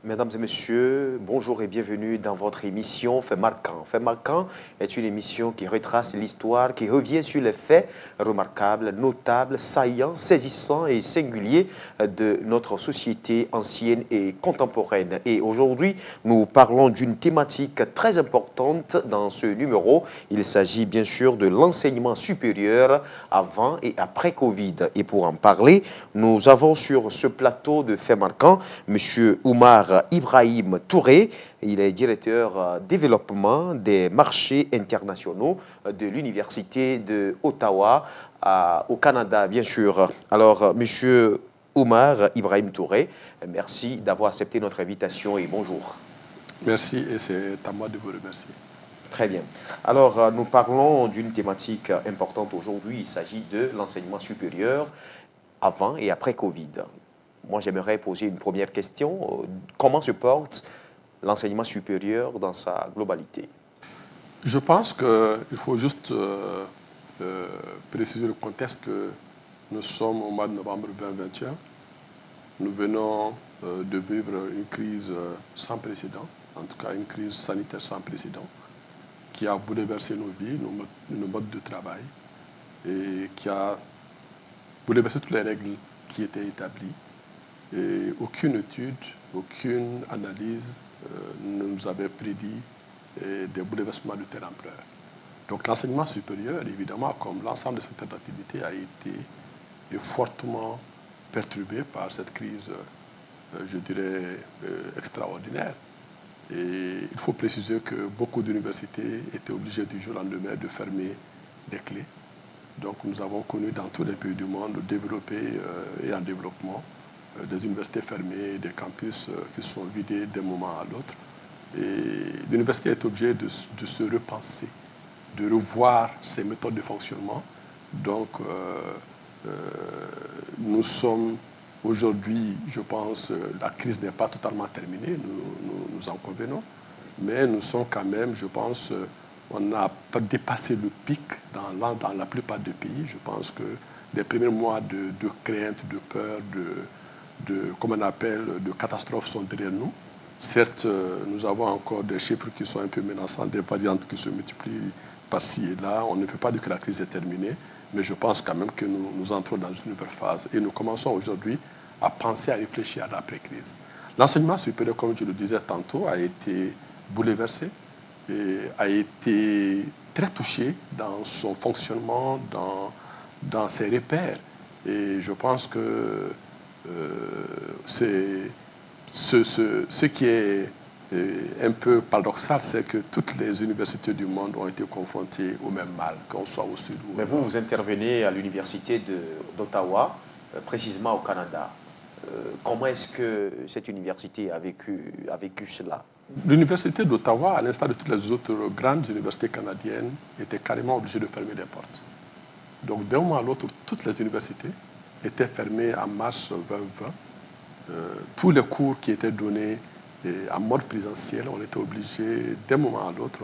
Mesdames et messieurs, bonjour et bienvenue dans votre émission Fait marquant. Fait marquant est une émission qui retrace l'histoire, qui revient sur les faits remarquables, notables, saillants, saisissants et singuliers de notre société ancienne et contemporaine. Et aujourd'hui, nous parlons d'une thématique très importante dans ce numéro. Il s'agit bien sûr de l'enseignement supérieur avant et après Covid. Et pour en parler, nous avons sur ce plateau de Fait marquant M. Oumar Ibrahim Touré. Il est directeur développement des marchés internationaux de l'Université de Ottawa au Canada, bien sûr. Alors, Monsieur Oumar Ibrahim Touré, merci d'avoir accepté notre invitation et bonjour. Merci et c'est à moi de vous remercier. Très bien. Alors, nous parlons d'une thématique importante aujourd'hui. Il s'agit de l'enseignement supérieur avant et après Covid. Moi, j'aimerais poser une première question. Comment se porte l'enseignement supérieur dans sa globalité? Je pense qu'il faut juste préciser le contexte que nous sommes au mois de novembre 2021. Nous venons de vivre une crise sans précédent, en tout cas une crise sanitaire sans précédent, qui a bouleversé nos vies, nos modes de travail, et qui a bouleversé toutes les règles qui étaient établies. Et aucune étude, aucune analyse ne nous avait prédit des bouleversements de telle ampleur. Donc l'enseignement supérieur, évidemment, comme l'ensemble des secteurs d'activité, a été fortement perturbé par cette crise, je dirais, extraordinaire. Et il faut préciser que beaucoup d'universités étaient obligées du jour au lendemain de fermer des clés. Donc nous avons connu dans tous les pays du monde développés et en développement des universités fermées, des campus qui sont vidés d'un moment à l'autre. Et l'université est obligée de se repenser, de revoir ses méthodes de fonctionnement. Donc, nous sommes aujourd'hui, je pense, la crise n'est pas totalement terminée, nous en convenons, mais nous sommes quand même, je pense, on n'a pas dépassé le pic dans la plupart des pays. Je pense que les premiers mois de crainte, de peur, comme on appelle, de catastrophes sont derrière nous. Certes, nous avons encore des chiffres qui sont un peu menaçants, des variantes qui se multiplient par-ci et là. On ne peut pas dire que la crise est terminée, mais je pense quand même que nous entrons dans une nouvelle phase. Et nous commençons aujourd'hui à penser, à réfléchir à l'après-crise. L'enseignement supérieur, comme je le disais tantôt, a été bouleversé et a été très touché dans son fonctionnement, dans ses repères. Et je pense que ce qui est un peu paradoxal, c'est que toutes les universités du monde ont été confrontées au même mal, qu'on soit au sud ou au Mais nord. vous intervenez à l'Université d'Ottawa, précisément au Canada. Comment est-ce que cette université a vécu cela? L'Université d'Ottawa, à l'instar de toutes les autres grandes universités canadiennes, était carrément obligée de fermer les portes. Donc d'un moment à l'autre, toutes les universités étaient fermées en mars 2020. Tous les cours qui étaient donnés en mode présentiel, on était obligé d'un moment à l'autre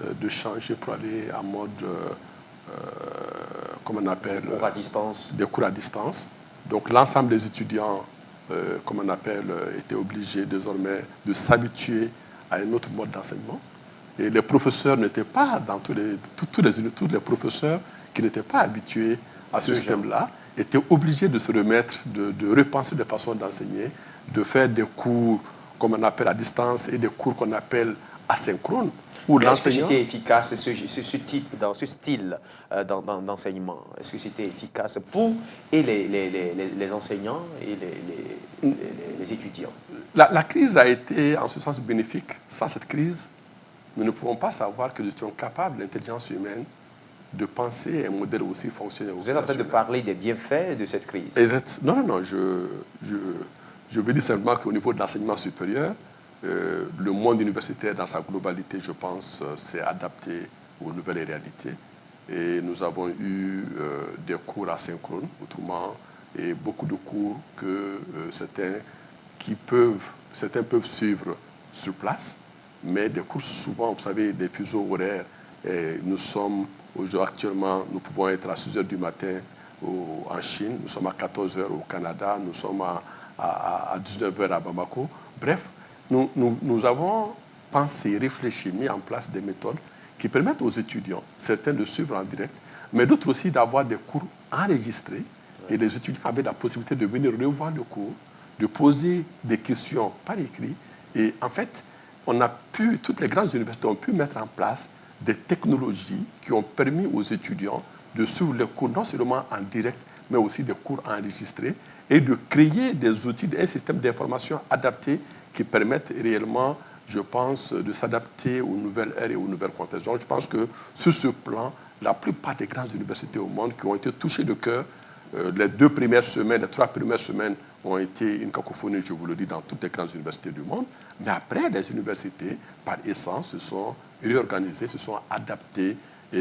de changer pour aller en mode, comme on appelle, cours à distance. Des cours à distance. Donc l'ensemble des étudiants, comme on appelle, étaient obligés désormais de s'habituer à un autre mode d'enseignement. Et les professeurs n'étaient pas, dans tous les professeurs qui n'étaient pas habitués à ce système-là, étaient obligés de se remettre, de repenser des façons d'enseigner, de faire des cours, comme on appelle à distance, et des cours qu'on appelle asynchrones. Est-ce que c'était efficace, ce style d'enseignement? Est-ce que c'était efficace pour les enseignants et les étudiants? La crise a été en ce sens bénéfique. Sans cette crise, nous ne pouvons pas savoir que nous étions capables, l'intelligence humaine, de penser un modèle aussi fonctionnel. Vous êtes en train de parler des bienfaits de cette crise? Non, je veux dire simplement qu'au niveau de l'enseignement supérieur, le monde universitaire dans sa globalité, je pense, s'est adapté aux nouvelles réalités. Et nous avons eu des cours asynchrones, autrement, et beaucoup de cours que certains peuvent suivre sur place, mais des cours souvent, vous savez, des fuseaux horaires. Et nous sommes actuellement, nous pouvons être à 6 h du matin en Chine, nous sommes à 14 h au Canada, nous sommes à 19 h à Bamako. Bref, nous avons pensé, réfléchi, mis en place des méthodes qui permettent aux étudiants, certains de suivre en direct, mais d'autres aussi d'avoir des cours enregistrés. Et les étudiants avaient la possibilité de venir revoir le cours, de poser des questions par écrit. Et en fait, toutes les grandes universités ont pu mettre en place des technologies qui ont permis aux étudiants de suivre les cours non seulement en direct, mais aussi des cours enregistrés, et de créer des outils, un système d'information adapté qui permettent réellement, je pense, de s'adapter aux nouvelles ères et aux nouvelles contextes. Donc, je pense que sur ce plan, la plupart des grandes universités au monde qui ont été touchées de cœur, les 2 premières semaines, les 3 premières semaines ont été une cacophonie, je vous le dis, dans toutes les grandes universités du monde. Mais après, les universités, par essence, se sont réorganisées, se sont adaptées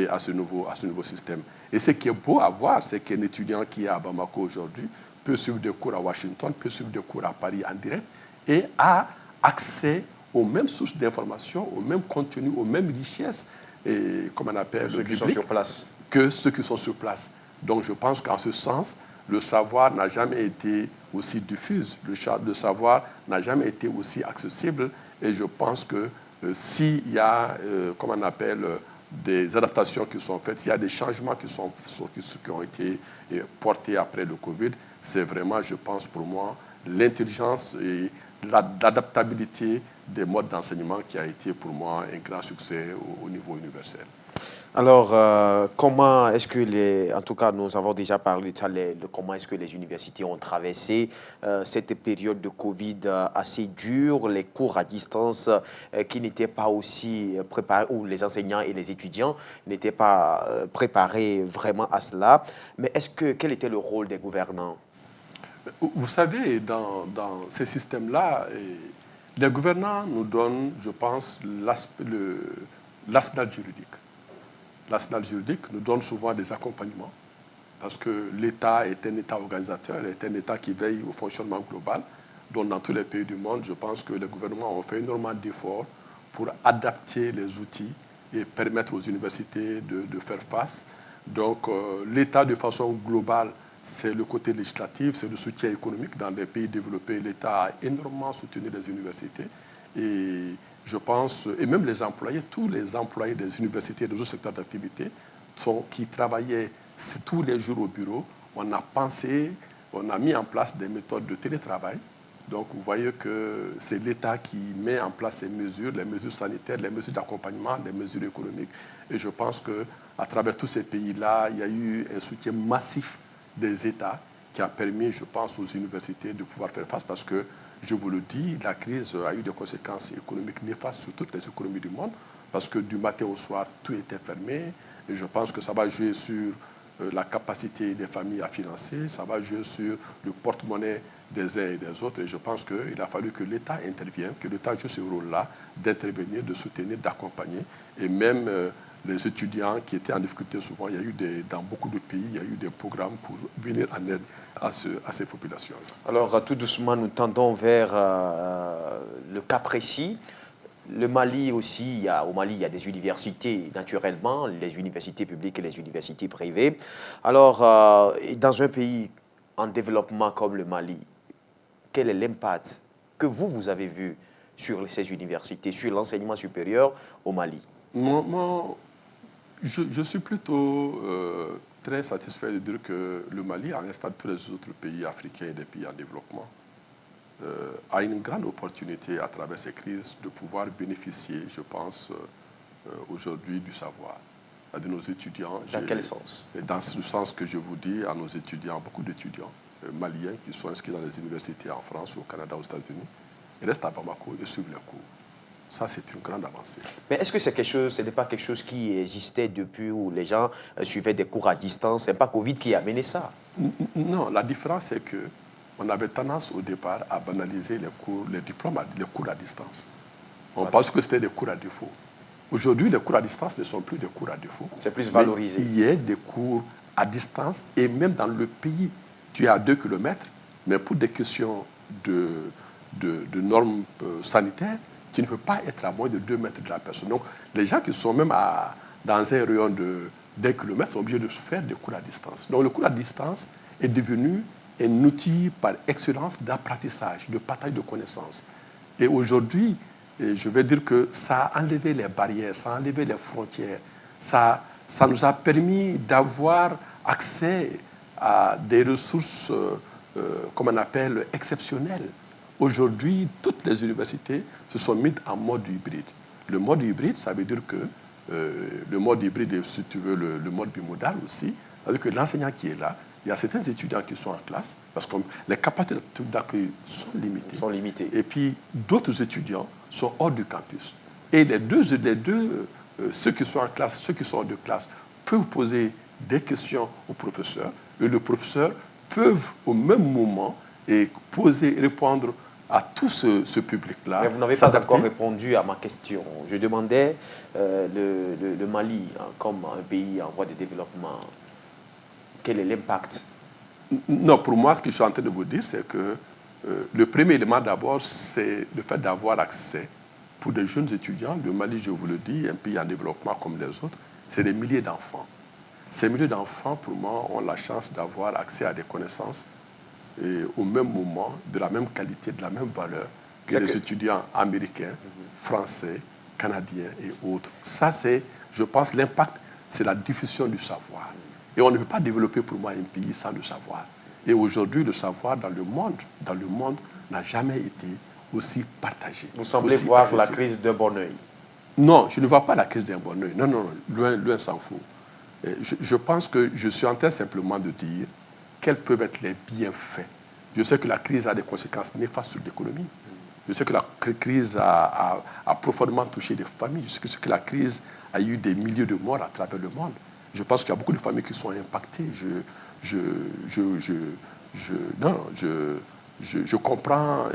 à ce nouveau système. Et ce qui est beau à voir, c'est qu'un étudiant qui est à Bamako aujourd'hui peut suivre des cours à Washington, peut suivre des cours à Paris en direct et a accès aux mêmes sources d'informations, aux mêmes contenus, aux mêmes richesses, et, comme on appelle, ceux qui sont sur place. Que ceux qui sont sur place. Donc je pense qu'en ce sens, le savoir n'a jamais été aussi diffus, le savoir n'a jamais été aussi accessible. Et je pense que s'il y a, comme on appelle, des adaptations qui sont faites, s'il y a des changements qui ont été portés après le Covid, c'est vraiment, je pense pour moi, l'intelligence et l'adaptabilité des modes d'enseignement qui a été pour moi un grand succès au niveau universel. Alors, comment est-ce que en tout cas, nous avons déjà parlé de comment est-ce que les universités ont traversé cette période de Covid assez dure, les cours à distance qui n'étaient pas aussi préparés, où les enseignants et les étudiants n'étaient pas préparés vraiment à cela. Mais quel était le rôle des gouvernants? Vous savez, dans ces systèmes-là, les gouvernants nous donnent, je pense, l'arsenal juridique. L'arsenal juridique nous donne souvent des accompagnements parce que l'État est un État organisateur, est un État qui veille au fonctionnement global. Donc, dans tous les pays du monde, je pense que les gouvernements ont fait énormément d'efforts pour adapter les outils et permettre aux universités de faire face. Donc, l'État, de façon globale, c'est le côté législatif, c'est le soutien économique. Dans les pays développés, l'État a énormément soutenu les universités. Et je pense, et même les employés, tous les employés des universités et des autres secteurs d'activité qui travaillaient tous les jours au bureau, on a pensé, on a mis en place des méthodes de télétravail. Donc vous voyez que c'est l'État qui met en place ces mesures, les mesures sanitaires, les mesures d'accompagnement, les mesures économiques. Et je pense qu'à travers tous ces pays-là, il y a eu un soutien massif des États qui a permis, je pense, aux universités de pouvoir faire face parce que, je vous le dis, la crise a eu des conséquences économiques néfastes sur toutes les économies du monde parce que du matin au soir, tout était fermé. Et je pense que ça va jouer sur la capacité des familles à financer, ça va jouer sur le porte-monnaie des uns et des autres. Et je pense qu'il a fallu que l'État intervienne, que l'État joue ce rôle-là d'intervenir, de soutenir, d'accompagner. Et même les étudiants qui étaient en difficulté souvent, il y a eu dans beaucoup de pays, il y a eu des programmes pour venir en aide à ces populations. Alors, tout doucement, nous tendons vers le cas précis. Le Mali aussi, au Mali, il y a des universités, naturellement, les universités publiques et les universités privées. Alors, dans un pays en développement comme le Mali, quel est l'impact que vous avez vu sur ces universités, sur l'enseignement supérieur au Mali? Moi, je suis plutôt très satisfait de dire que le Mali, à l'instar de tous les autres pays africains et des pays en développement, a une grande opportunité à travers ces crises de pouvoir bénéficier, je pense, aujourd'hui du savoir. De nos étudiants. Dans quel sens? Dans le sens que je vous dis à nos étudiants, beaucoup d'étudiants maliens qui sont inscrits dans les universités en France, au Canada, aux États-Unis, ils restent à Bamako et suivent les cours. Ça, c'est une grande avancée. Mais est-ce que ce n'est pas quelque chose qui existait depuis où les gens suivaient des cours à distance? Ce n'est pas Covid qui a amené ça? Non, la différence, c'est qu'on avait tendance au départ à banaliser les diplômes, les cours à distance. On pense que c'était des cours à défaut. Aujourd'hui, les cours à distance ne sont plus des cours à défaut. C'est plus valorisé. Il y a des cours à distance et même dans le pays, tu es à 2 kilomètres, mais pour des questions de normes sanitaires, tu ne peux pas être à moins de 2 mètres de la personne. Donc, les gens qui sont même dans un rayon d'1 kilomètre sont obligés de faire des cours à distance. Donc, le cours à distance est devenu un outil par excellence d'apprentissage, de partage de connaissances. Et aujourd'hui, je vais dire que ça a enlevé les barrières, ça a enlevé les frontières. Ça nous a permis d'avoir accès à des ressources, comme on appelle, exceptionnelles. Aujourd'hui, toutes les universités se sont mises en mode hybride. Le mode hybride, ça veut dire que le mode hybride est, si tu veux, le mode bimodal aussi. C'est-à-dire que l'enseignant qui est là, il y a certains étudiants qui sont en classe, parce que les capacités d'accueil sont limitées. Et puis, d'autres étudiants sont hors du campus. Et les deux ceux qui sont en classe, ceux qui sont hors de classe, peuvent poser des questions au professeur, et le professeur peut, au même moment, répondre à tout ce public-là. Mais vous n'avez pas encore répondu à ma question. Je demandais le Mali, comme un pays en voie de développement, quel est l'impact? Non, pour moi, ce que je suis en train de vous dire, c'est que le premier élément d'abord, c'est le fait d'avoir accès pour des jeunes étudiants. Le Mali, je vous le dis, un pays en développement comme les autres, c'est des milliers d'enfants. Ces milliers d'enfants, pour moi, ont la chance d'avoir accès à des connaissances et au même moment, de la même qualité, de la même valeur que les étudiants américains, français, canadiens et autres. Ça, c'est, je pense, l'impact, c'est la diffusion du savoir. Et on ne peut pas développer, pour moi, un pays sans le savoir. Et aujourd'hui, le savoir dans le monde n'a jamais été aussi partagé. Vous semblez voir la crise d'un bon oeil. Non, je ne vois pas la crise d'un bon oeil. Non, non, loin s'en faut. Je pense que je suis en train simplement de dire quels peuvent être les bienfaits. Je sais que la crise a des conséquences néfastes sur l'économie. Je sais que la crise a profondément touché des familles. Je sais que la crise a eu des milliers de morts à travers le monde. Je pense qu'il y a beaucoup de familles qui sont impactées. Je comprends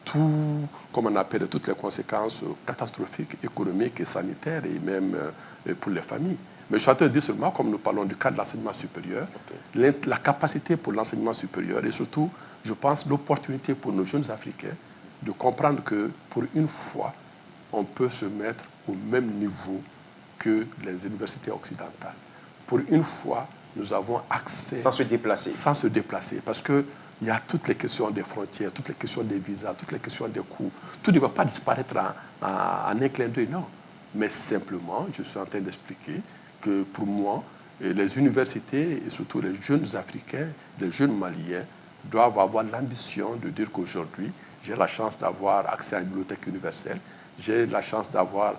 tout, comme on appelle, toutes les conséquences catastrophiques, économiques et sanitaires, et même pour les familles. Mais je suis en train de dire seulement, comme nous parlons du cas de l'enseignement supérieur, la capacité pour l'enseignement supérieur et surtout, je pense, l'opportunité pour nos jeunes Africains de comprendre que, pour une fois, on peut se mettre au même niveau que les universités occidentales. Pour une fois, nous avons accès... Sans se déplacer. Sans se déplacer. Parce qu'il y a toutes les questions des frontières, toutes les questions des visas, toutes les questions des coûts. Tout ne va pas disparaître en un clin d'œil, non. Mais simplement, je suis en train d'expliquer que pour moi, les universités et surtout les jeunes Africains, les jeunes Maliens, doivent avoir l'ambition de dire qu'aujourd'hui, j'ai la chance d'avoir accès à une bibliothèque universelle, j'ai la chance d'avoir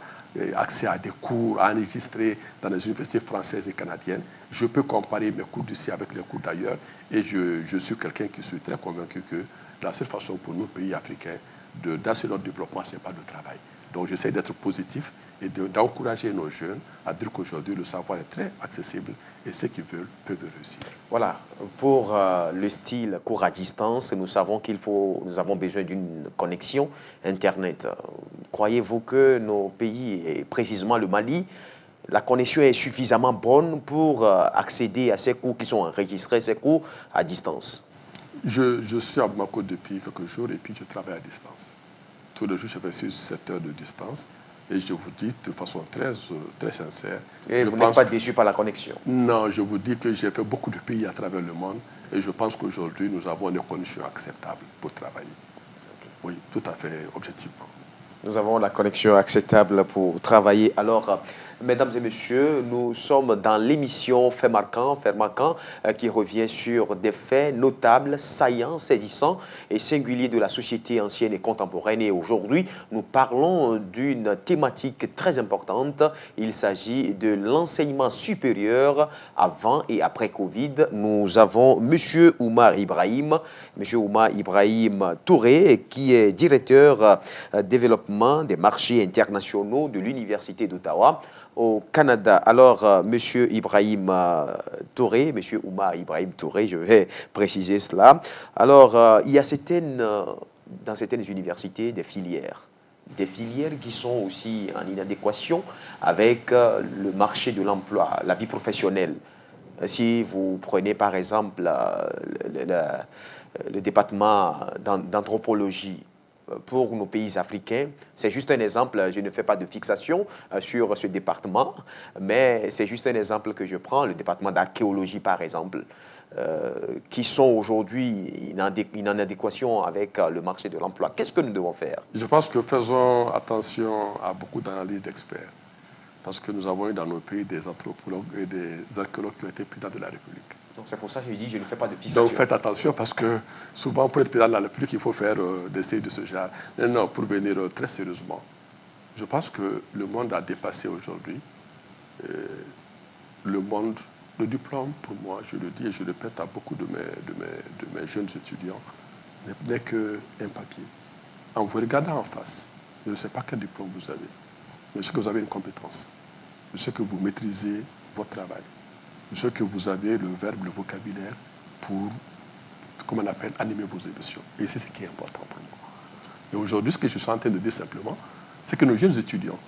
accès à des cours enregistrés dans les universités françaises et canadiennes. Je peux comparer mes cours d'ici avec les cours d'ailleurs et je suis quelqu'un qui suis très convaincu que la seule façon pour nos pays africains d'assurer notre développement, ce n'est pas le travail. Donc j'essaie d'être positif et d'encourager nos jeunes à dire qu'aujourd'hui le savoir est très accessible et ceux qui veulent peuvent réussir. Voilà, pour le style cours à distance, nous savons nous avons besoin d'une connexion Internet. Croyez-vous que nos pays, et précisément le Mali, la connexion est suffisamment bonne pour accéder à ces cours qui sont enregistrés, ces cours à distance? Je suis à Bamako depuis quelques jours et puis je travaille à distance. Tous les jours, je fais 6-7 heures de distance. Et je vous dis de façon très sincère... Et vous n'êtes pas déçu par la connexion? Non, je vous dis que j'ai fait beaucoup de pays à travers le monde. Et je pense qu'aujourd'hui, nous avons des conditions acceptables pour travailler. Oui, tout à fait, objectivement. Nous avons la connexion acceptable pour travailler. Alors, mesdames et messieurs, nous sommes dans l'émission Fait marquant, qui revient sur des faits notables, saillants, saisissants et singuliers de la société ancienne et contemporaine. Et aujourd'hui, nous parlons d'une thématique très importante. Il s'agit de l'enseignement supérieur avant et après Covid. Nous avons M. Oumar Ibrahim, Touré, qui est directeur développement des marchés internationaux de l'Université d'Ottawa au Canada. Alors, Monsieur Ibrahim Touré, Monsieur Oumar Ibrahim Touré, je vais préciser cela. Alors, il y a dans certaines universités des filières qui sont aussi en inadéquation avec le marché de l'emploi, la vie professionnelle. Si vous prenez par exemple le département d'anthropologie, pour nos pays africains. C'est juste un exemple, je ne fais pas de fixation sur ce département, mais c'est juste un exemple que je prends, le département d'archéologie par exemple, qui sont aujourd'hui en adéquation avec le marché de l'emploi. Qu'est-ce que nous devons faire? Je pense que faisons attention à beaucoup d'analyses d'experts, parce que nous avons eu dans nos pays des anthropologues et des archéologues qui ont été présidents de la République. Donc c'est pour ça que je dis je ne fais pas de fixation. Donc faites attention, parce que souvent pour être président de la République, il faut faire des séries de ce genre. Non, pour venir très sérieusement, je pense que le monde a dépassé aujourd'hui le diplôme. Pour moi, je le dis et je le répète à beaucoup de mes jeunes étudiants, n'est qu'un papier. En vous regardant en face, je ne sais pas quel diplôme vous avez, mais je sais que vous avez une compétence. Je sais que vous maîtrisez votre travail. Je sais que vous avez le verbe, le vocabulaire pour, comme on appelle, animer vos émotions. Et c'est ce qui est important pour moi. Et aujourd'hui, ce que je suis en train de dire simplement, c'est que nos jeunes étudiants,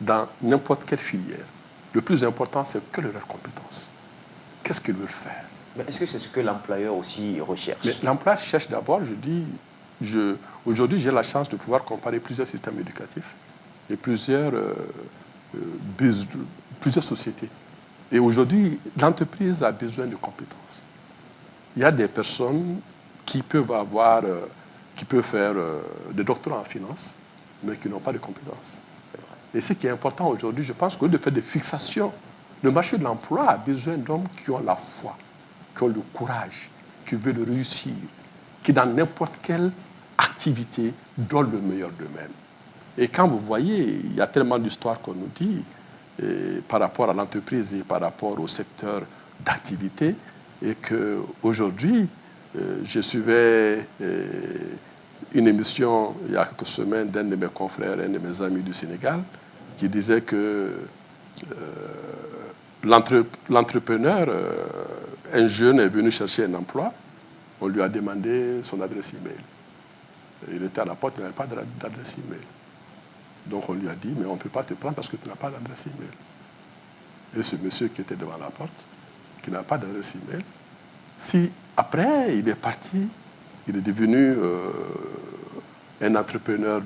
dans n'importe quelle filière, le plus important, c'est quelle est leur compétence. Qu'est-ce qu'ils veulent faire? Mais est-ce que c'est ce que l'employeur aussi recherche? Mais l'employeur cherche d'abord, aujourd'hui, j'ai la chance de pouvoir comparer plusieurs systèmes éducatifs et plusieurs sociétés. Et aujourd'hui, l'entreprise a besoin de compétences. Il y a des personnes qui peuvent faire des doctorats en finance, mais qui n'ont pas de compétences. Et ce qui est important aujourd'hui, je pense qu'au lieu de faire des fixations, le marché de l'emploi a besoin d'hommes qui ont la foi, qui ont le courage, qui veulent réussir, qui dans n'importe quelle activité donnent le meilleur d'eux-mêmes. Et quand vous voyez, il y a tellement d'histoires qu'on nous dit par rapport à l'entreprise et par rapport au secteur d'activité, et qu'aujourd'hui, je suivais une émission il y a quelques semaines d'un de mes confrères, un de mes amis du Sénégal, qui disait que l'entrepreneur, un jeune est venu chercher un emploi, on lui a demandé son adresse email. Il était à la porte, il n'avait pas d'adresse email. Donc on lui a dit, mais on ne peut pas te prendre parce que tu n'as pas d'adresse email. Et ce monsieur qui était devant la porte, qui n'a pas d'adresse email, si après il est parti, il est devenu un entrepreneur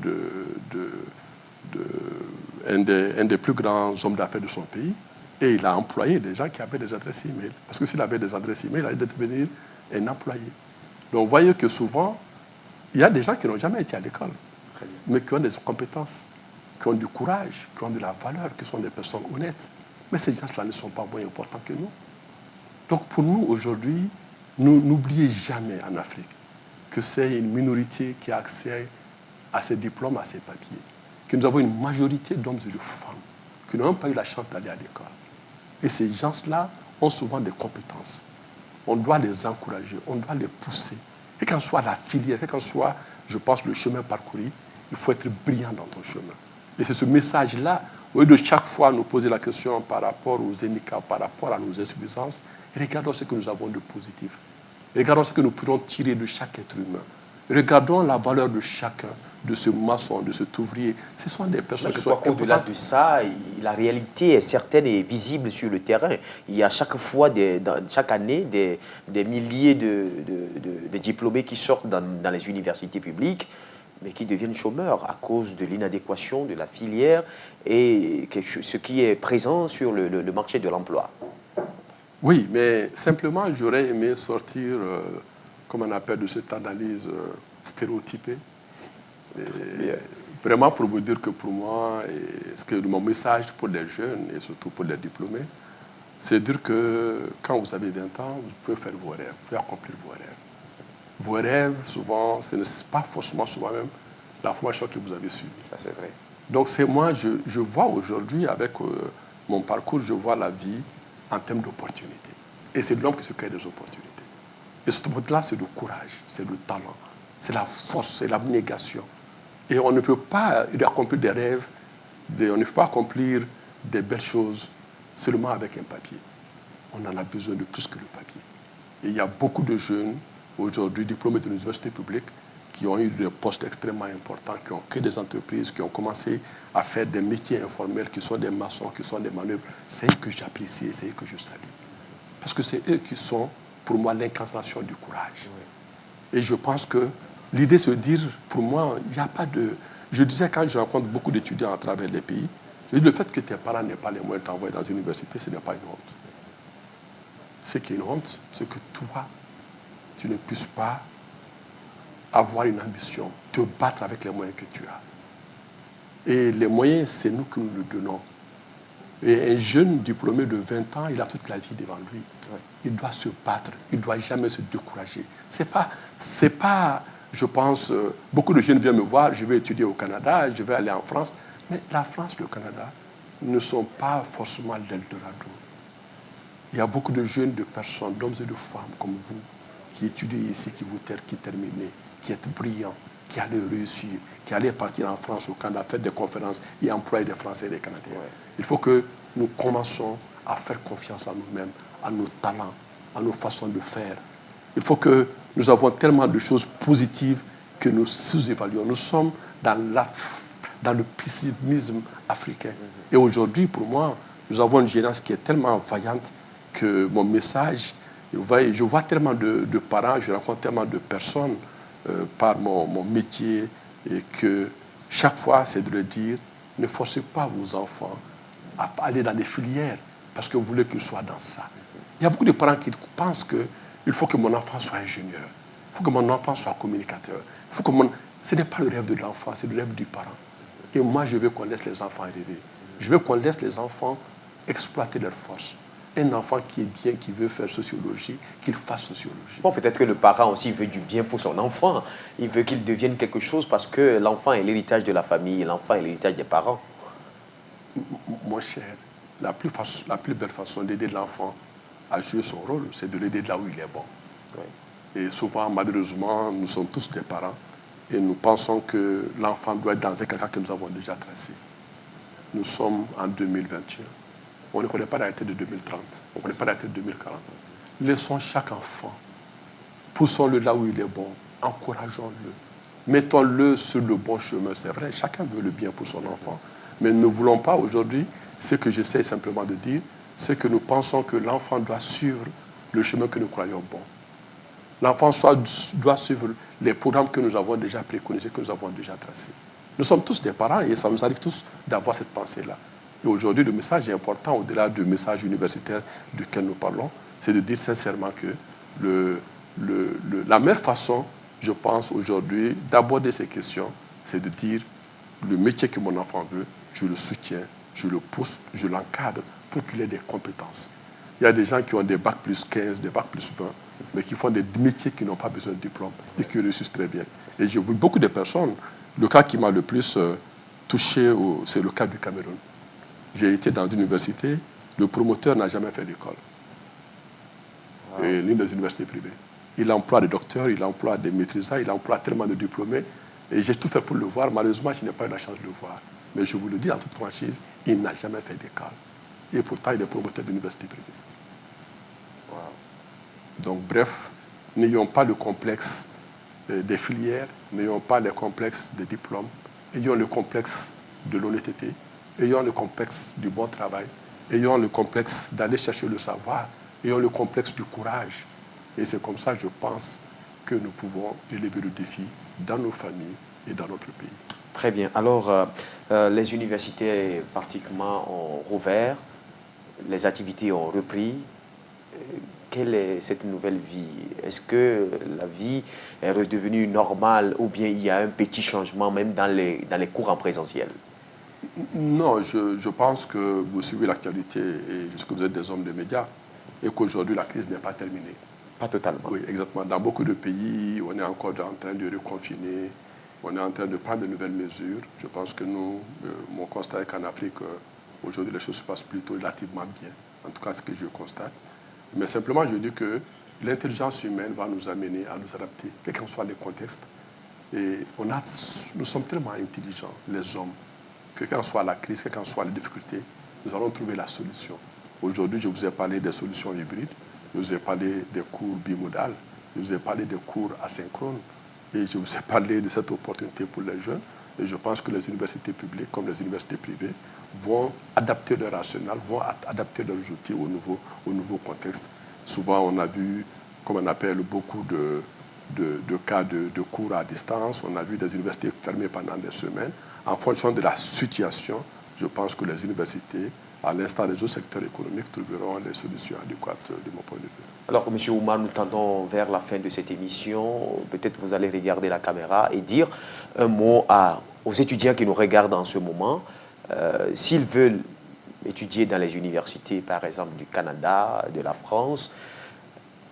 un des plus grands hommes d'affaires de son pays, et il a employé des gens qui avaient des adresses email. Parce que s'il avait des adresses email, il allait devenir un employé. Donc vous voyez que souvent, il y a des gens qui n'ont jamais été à l'école, mais qui ont des compétences, qui ont du courage, qui ont de la valeur, qui sont des personnes honnêtes. Mais ces gens-là ne sont pas moins importants que nous. Donc pour nous, aujourd'hui, n'oubliez jamais en Afrique que c'est une minorité qui a accès à ces diplômes, à ces papiers, que nous avons une majorité d'hommes et de femmes qui n'ont pas eu la chance d'aller à l'école. Et ces gens-là ont souvent des compétences. On doit les encourager, on doit les pousser. Quelle qu'en soit la filière, quel qu'en soit, je pense, le chemin parcouru, il faut être brillant dans ton chemin. Et c'est ce message-là, au lieu de chaque fois nous poser la question par rapport aux handicaps, par rapport à nos insuffisances, regardons ce que nous avons de positif. Regardons ce que nous pourrons tirer de chaque être humain. Regardons la valeur de chacun, de ce maçon, de cet ouvrier. Ce sont des personnes qui sont importantes. Au-delà de ça, la réalité est certaine et visible sur le terrain. Il y a chaque année des milliers de diplômés qui sortent dans les universités publiques, mais qui deviennent chômeurs à cause de l'inadéquation de la filière et ce qui est présent sur le marché de l'emploi. Oui, mais simplement, j'aurais aimé sortir, comme on appelle, de cette analyse stéréotypée. Vraiment pour vous dire que pour moi, mon message pour les jeunes et surtout pour les diplômés, c'est dire que quand vous avez 20 ans, vous pouvez faire vos rêves, vous pouvez accomplir vos rêves. Vos rêves, souvent, ce n'est pas forcément souvent même la formation que vous avez suivie. Ça, c'est vrai. Donc, moi, je vois aujourd'hui, avec mon parcours, je vois la vie en termes d'opportunités. Et c'est l'homme qui se crée des opportunités. Et ce mode-là, c'est le courage, c'est le talent, c'est la force, c'est l'abnégation. Et on ne peut pas accomplir des rêves, on ne peut pas accomplir des belles choses seulement avec un papier. On en a besoin de plus que le papier. Et il y a beaucoup de jeunes, aujourd'hui, diplômés de l'université publique, qui ont eu des postes extrêmement importants, qui ont créé des entreprises, qui ont commencé à faire des métiers informels, qui sont des maçons, qui sont des manœuvres. C'est eux que j'apprécie et c'est eux que je salue. Parce que c'est eux qui sont, pour moi, l'incarnation du courage. Oui. Et je pense que L'idée, c'est de dire, pour moi, il n'y a pas de... Je disais, quand je rencontre beaucoup d'étudiants à travers les pays, je dis, le fait que tes parents n'aient pas les moyens de t'envoyer dans une université, ce n'est pas une honte. Ce qui est une honte, c'est que toi, tu ne puisses pas avoir une ambition, te battre avec les moyens que tu as. Et les moyens, c'est nous qui nous le donnons. Et un jeune diplômé de 20 ans, il a toute la vie devant lui. Il doit se battre, il ne doit jamais se décourager. C'est pas, je pense, beaucoup de jeunes viennent me voir, je vais étudier au Canada, je vais aller en France. Mais la France et le Canada ne sont pas forcément l'Eldorado. Il y a beaucoup de jeunes, de personnes, d'hommes et de femmes comme vous, qui étudient ici, qui terminent, qui êtes brillants, qui allez réussir, qui allez partir en France, au Canada, faire des conférences et employer des Français et des Canadiens. Ouais. Il faut que nous commençons à faire confiance en nous-mêmes, à nos talents, à nos façons de faire. Il faut que nous avons tellement de choses positives que nous sous-évaluons. Nous sommes dans le pessimisme africain. Et aujourd'hui, pour moi, nous avons une génération qui est tellement vaillante que mon message, je vois tellement de parents, je rencontre tellement de personnes par mon métier, et que chaque fois, c'est de leur dire, ne forcez pas vos enfants à aller dans des filières parce que vous voulez qu'ils soient dans ça. Il y a beaucoup de parents qui pensent qu'il faut que mon enfant soit ingénieur, il faut que mon enfant soit communicateur. Ce n'est pas le rêve de l'enfant, c'est le rêve du parent. Et moi, je veux qu'on laisse les enfants rêver. Je veux qu'on laisse les enfants exploiter leurs forces. Un enfant qui est bien, qui veut faire sociologie, qu'il fasse sociologie. Bon, peut-être que le parent aussi veut du bien pour son enfant. Il veut qu'il devienne quelque chose parce que l'enfant est l'héritage de la famille, l'enfant est l'héritage des parents. Mon cher, la plus belle façon d'aider l'enfant à jouer son rôle, c'est de l'aider là où il est bon. Oui. Et souvent, malheureusement, nous sommes tous des parents et nous pensons que l'enfant doit être dans un cadre que nous avons déjà tracé. Nous sommes en 2021. On ne connaît pas la réalité de 2030. On ne connaît pas la réalité de 2040. Laissons chaque enfant. Poussons-le là où il est bon. Encourageons-le. Mettons-le sur le bon chemin. C'est vrai, chacun veut le bien pour son enfant. Mais ne voulons pas aujourd'hui, ce que j'essaie simplement de dire, c'est que nous pensons que l'enfant doit suivre le chemin que nous croyons bon. L'enfant doit suivre les programmes que nous avons déjà préconisés, que nous avons déjà tracés. Nous sommes tous des parents et ça nous arrive tous d'avoir cette pensée-là. Et aujourd'hui, le message est important, au-delà du message universitaire duquel nous parlons, c'est de dire sincèrement que la meilleure façon, je pense, aujourd'hui, d'aborder ces questions, c'est de dire le métier que mon enfant veut, je le soutiens, je le pousse, je l'encadre pour qu'il ait des compétences. Il y a des gens qui ont des bacs plus 15, des bacs plus 20, mais qui font des métiers qui n'ont pas besoin de diplôme et qui réussissent très bien. Et j'ai vu beaucoup de personnes. Le cas qui m'a le plus touché, c'est le cas du Cameroun. J'ai été dans une université, le promoteur n'a jamais fait d'école. Wow. L'une des universités privées. Il emploie des docteurs, il emploie des maîtrisards, il emploie tellement de diplômés. Et j'ai tout fait pour le voir. Malheureusement, je n'ai pas eu la chance de le voir. Mais je vous le dis en toute franchise, il n'a jamais fait d'école. Et pourtant, il est promoteur d'université privée. Wow. Donc, bref, n'ayons pas le complexe des filières, n'ayons pas le complexe des diplômes, ayons le complexe de l'honnêteté, ayons le complexe du bon travail, ayons le complexe d'aller chercher le savoir, ayons le complexe du courage. Et c'est comme ça, je pense, que nous pouvons élever le défi dans nos familles et dans notre pays. Très bien. Alors, les universités pratiquement ont rouvert, les activités ont repris. Quelle est cette nouvelle vie? Est-ce que la vie est redevenue normale ou bien il y a un petit changement même dans les cours en présentiel? Non, je pense que vous suivez l'actualité et je sais que vous êtes des hommes de médias et qu'aujourd'hui la crise n'est pas terminée. Pas totalement. Oui, exactement. Dans beaucoup de pays, on est encore en train de reconfiner, on est en train de prendre de nouvelles mesures. Je pense que nous, mon constat est qu'en Afrique, aujourd'hui, les choses se passent plutôt relativement bien. En tout cas, ce que je constate. Mais simplement, je dis que l'intelligence humaine va nous amener à nous adapter, quels qu'en soient les contextes. Et nous sommes tellement intelligents, les hommes, que quelle qu'en soit la crise, quelles qu'en soient les difficultés, nous allons trouver la solution. Aujourd'hui, je vous ai parlé des solutions hybrides. Je vous ai parlé des cours bimodales, je vous ai parlé des cours asynchrones et je vous ai parlé de cette opportunité pour les jeunes. Et je pense que les universités publiques comme les universités privées vont adapter leur arsenal, vont adapter leurs outils au nouveau contexte. Souvent, on a vu, comme on appelle, beaucoup de cas de cours à distance, on a vu des universités fermées pendant des semaines. En fonction de la situation, je pense que les universités, à l'instar des autres secteurs économiques, trouveront les solutions adéquates de mon point de vue. Alors, M. Oumar, nous tendons vers la fin de cette émission. Peut-être vous allez regarder la caméra et dire un mot aux étudiants qui nous regardent en ce moment. S'ils veulent étudier dans les universités, par exemple, du Canada, de la France,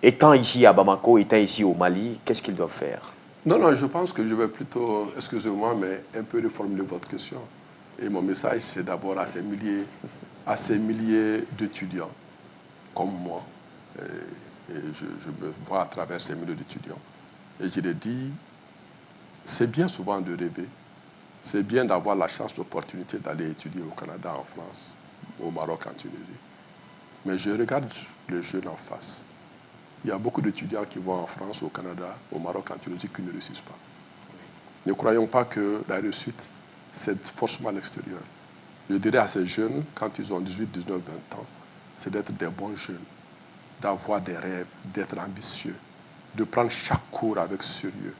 étant ici à Bamako, étant ici au Mali, qu'est-ce qu'ils doivent faire? Non, je pense que je vais plutôt, excusez-moi, mais un peu reformuler votre question. Et mon message, c'est d'abord à ces milliers d'étudiants comme moi. Et je me vois à travers ces milliers d'étudiants. Et je leur dis, c'est bien souvent de rêver. C'est bien d'avoir la chance, l'opportunité d'aller étudier au Canada, en France, au Maroc, en Tunisie. Mais je regarde les jeunes en face. Il y a beaucoup d'étudiants qui vont en France, au Canada, au Maroc, en Tunisie, qui ne réussissent pas. Ne croyons pas que la réussite, c'est forcément à l'extérieur. Je dirais à ces jeunes, quand ils ont 18, 19, 20 ans, c'est d'être des bons jeunes, d'avoir des rêves, d'être ambitieux, de prendre chaque cours avec sérieux,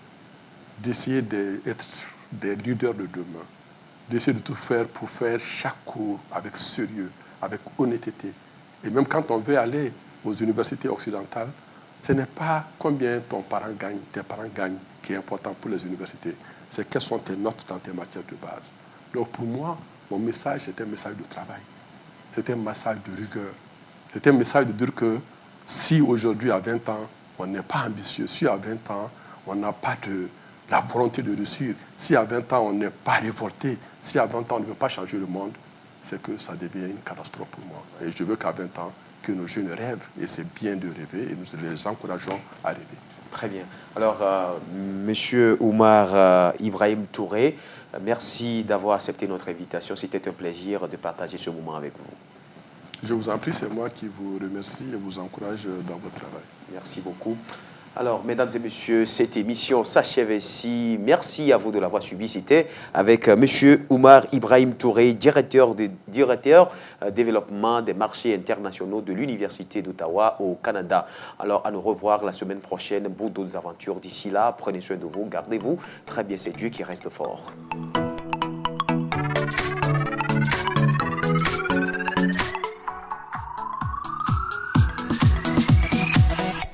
d'essayer d'être des leaders de demain, d'essayer de tout faire pour faire chaque cours avec sérieux, avec honnêteté. Et même quand on veut aller aux universités occidentales, ce n'est pas combien tes parents gagnent qui est important pour les universités, c'est quelles sont tes notes dans tes matières de base. Donc pour moi, mon message, c'est un message de travail, c'est un message de rigueur, c'est un message de dire que si aujourd'hui à 20 ans, on n'est pas ambitieux, si à 20 ans, on n'a pas la volonté de réussir, si à 20 ans, on n'est pas révolté, si à 20 ans, on ne veut pas changer le monde, c'est que ça devient une catastrophe pour moi. Et je veux qu'à 20 ans, que nos jeunes rêvent, et c'est bien de rêver, et nous les encourageons à rêver. Très bien. Alors, Monsieur Oumar Ibrahim Touré, merci d'avoir accepté notre invitation. C'était un plaisir de partager ce moment avec vous. Je vous en prie, c'est moi qui vous remercie et vous encourage dans votre travail. Merci beaucoup. Alors, mesdames et messieurs, cette émission s'achève ici. Merci à vous de l'avoir suivi. C'était avec Monsieur Oumar Ibrahim Touré, directeur développement des marchés internationaux de l'Université d'Ottawa au Canada. Alors, à nous revoir la semaine prochaine pour d'autres aventures. D'ici là, prenez soin de vous, gardez-vous. Très bien, c'est Dieu qui reste fort.